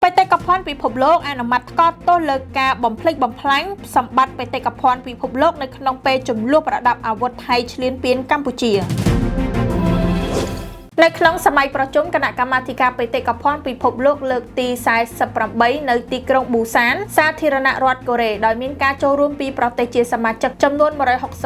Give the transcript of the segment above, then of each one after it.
បេតិកភណ្ឌពិភពលោកអនុម័តថ្កោលទោសលើការបំផ្លិចបំផ្លាញសម្បត្តិបេតិកភណ្ឌពិភពលោកនៅក្នុងពេលចំនួនប្រដាប់អាវុធថៃឈ្លានពានកម្ពុជានៅក្នុងសម័យប្រជុំគណៈកម្មាធិការបេតិកភណ្ឌពិភពលោកលើកទី48នៅទីក្រុងប៊ូសានសាធារណរដ្ឋកូរ៉េដោយមានការចូលរួមពីប្រទេសជាសមាជិកចំនួន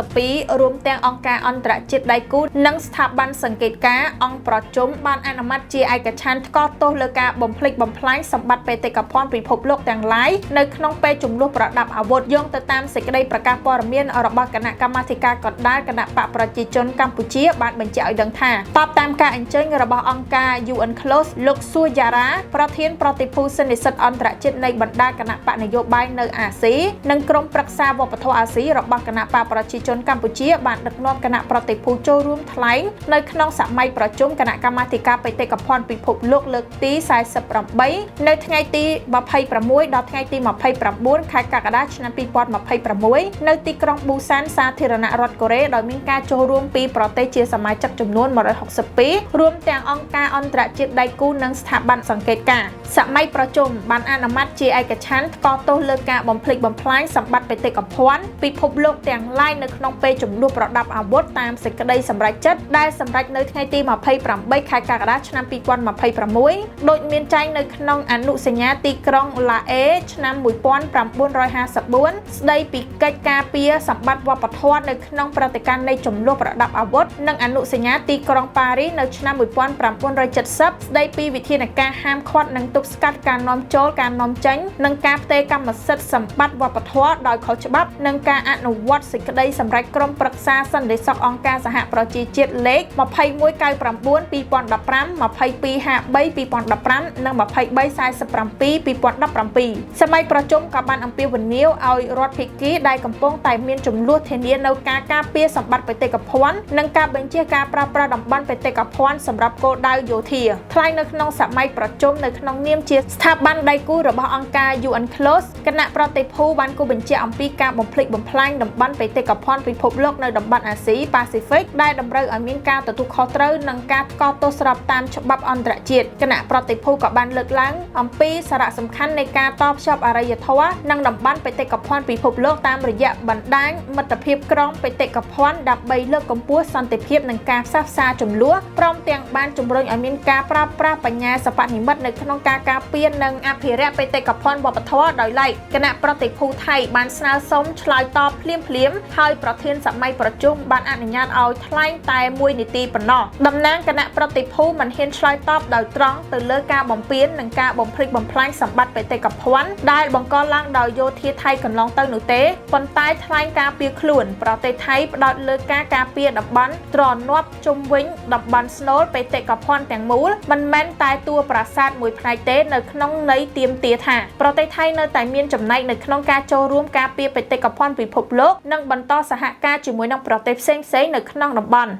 162រួមទាំងអង្គការអន្តរជាតិដៃគូនិងស្ថាប័នសង្កេតការណ៍អង្គប្រជុំបានអនុម័តជាឯកច្ឆន្ទថ្កោលទោសលើការបំផ្លិចបំផ្លាញសម្បត្តិបេតិកភណ្ឌពិភពលោកទាំងឡាយនៅក្នុងពេលចំនួនប្រដាប់អាវុធយោងទៅតាមសេចក្តីប្រកាសព័ត៌មានរបស់គណៈកម្មាធិការកណ្ដាលគណៈបកប្រជាជនកម្ពុជាបានបញ្ជាក់ឲ្យដឹងថាតបតាមការអញ្ជើញរបស់អង្គការ UNCLOS លោកស៊ូយ៉ារ៉ាប្រធានប្រតិភូសន្និសីទអន្តរជាតិនៃបណ្ដាគណៈបកនយោបាយនៅអាស៊ីនិងក្រុមប្រឹក្សាវប្បធម៌អាស៊ីរបស់គណៈបកប្រជាជនកម្ពុជាបានដឹកនាំគណៈប្រតិភូចូលរួមថ្លែងនៅក្នុងសម័យប្រជុំគណៈកម្មាធិការបេតិកភណ្ឌពិភពលោកលើកទី48នៅថ្ងៃទី26ដល់ថ្ងៃទី29ខែកក្កដាឆ្នាំ2026នៅទីក្រុងប៊ូសានសាធារណរដ្ឋកូរ៉េដោយមានការចូលរួមពីប្រទេសជាសមាជិកចំនួន162រួមទាំងអង្គការអន្តរជាតិដៃគូនិងស្ថាប័នសង្កេតការណ៍សម័យប្រជុំបានអនុម័តជាឯកច្ឆន្ទថ្កោលទោសលើការបំផ្លិចបំផ្លាញសម្បត្តិបេតិកភណ្ឌពិភពលោកទាំងឡាយនៅក្នុងពេលចំនួនប្រដាប់អាវុធតាមសេចក្តីសម្រេចចិត្តដែលសម្រេចនៅថ្ងៃទី28ខែកក្កដាឆ្នាំ2026ដោយមានចែងនៅក្នុងអនុសញ្ញាទីក្រុងឡាអេឆ្នាំ1954ស្តីពីកិច្ចការពារសម្បត្តិវប្បធម៌នៅក្នុងព្រឹត្តិការណ៍នៃចំនួនប្រដាប់អាវុធនិងអនុសញ្ញាទីក្រុងប៉ារីសនៅឆ្នាំ1970ស្តីពីវិធានការហាមឃាត់និងទប់ស្កាត់ការនាំចូលការនាំចេញនិងការផ្ទេរកម្មសិទ្ធិសម្បត្តិវប្បធម៌ដោយខុសច្បាប់និងការអនុវត្តសេចក្តីសម្រេចក្រុមប្រឹក្សាសន្តិសុខអង្គការសហប្រជាជាតិលេខ2199 2015 2253 2015និង2347 2017សម័យប្រជុំក៏បានអំពាវនាវឲ្យរដ្ឋភាគីដែលកំពុងតែមានចំនួនធានានៅការការពារសម្បត្តិបេតិកភណ្ឌនិងការបញ្ជាការប្រើប្រាស់តំបន់បេតិកភណ្ឌសម្រាប់គោលដៅយោធាថ្លែងនៅក្នុងសម័យប្រជុំនៅក្នុងនាមជាស្ថាប័នដៃគូរបស់អង្គការ UNCLOS គណៈប្រតិភូបានគូបញ្ជាក់អំពីការបំផ្លិចបំផ្លាញតំបន់បេតិកភណ្ឌពិភពលោកនៅតំបន់អាស៊ីប៉ាស៊ីហ្វិកដែលតម្រូវឲ្យមានការទទួលខុសត្រូវនិងការថ្កោលទោសស្របតាមច្បាប់អន្តរជាតិគណៈប្រតិភូក៏បានលើកឡើងអំពីសារៈសំខាន់នៃការតភ្ជាប់អរិយធម៌និងតំបន់បេតិកភណ្ឌពិភពលោកតាមរយៈបណ្ដាញមិត្តភាពក្រុងបេតិកភណ្ឌដើម្បីលើកកម្ពស់សន្តិភាពនិងការផ្សះផ្សាចំនួនព្រមទាំងបានជំរុញឲ្យមានការប្រើប្រាស់បញ្ញាសិប្បនិម្មិតនៅក្នុងការការពារនិងអភិរក្សបេតិកភណ្ឌវប្បធម៌ដោយឡែកគណៈប្រតិភូថៃបានស្នើសុំឆ្លើយតបភ្លាមៗហើយប្រធានសម័យប្រជុំបានអនុញ្ញាតឲ្យថ្លែងតែ1នាទីប៉ុណ្ណោះតំណាងគណៈប្រតិភូមិនហ៊ានឆ្លើយតបដោយត្រង់ទៅលើការបំពាននិងការបំផ្លិចបំផ្លាញសម្បត្តិបេតិកភណ្ឌដែលបង្កឡើងដោយយោធាថៃកន្លងទៅនោះទេប៉ុន្តែថ្លែងការពារខ្លួនប្រទេសថៃផ្ដោតលើការការពារតំបន់ទ្រនាប់ជុំវិញតំបន់ស្នូលបេតិកភណ្ឌទាំងមូលមិនមែនតែតួប្រាសាទមួយផ្នែកទេនៅក្នុងន័យទាមទារថាប្រទេសថៃនៅតែមានចំណែកនៅក្នុងការចូលរួមការពារបេតិកភណ្ឌពិភពលោកនិងបន្តសហការជាមួយនឹងប្រទេសផ្សេងៗនៅក្នុងតំបន់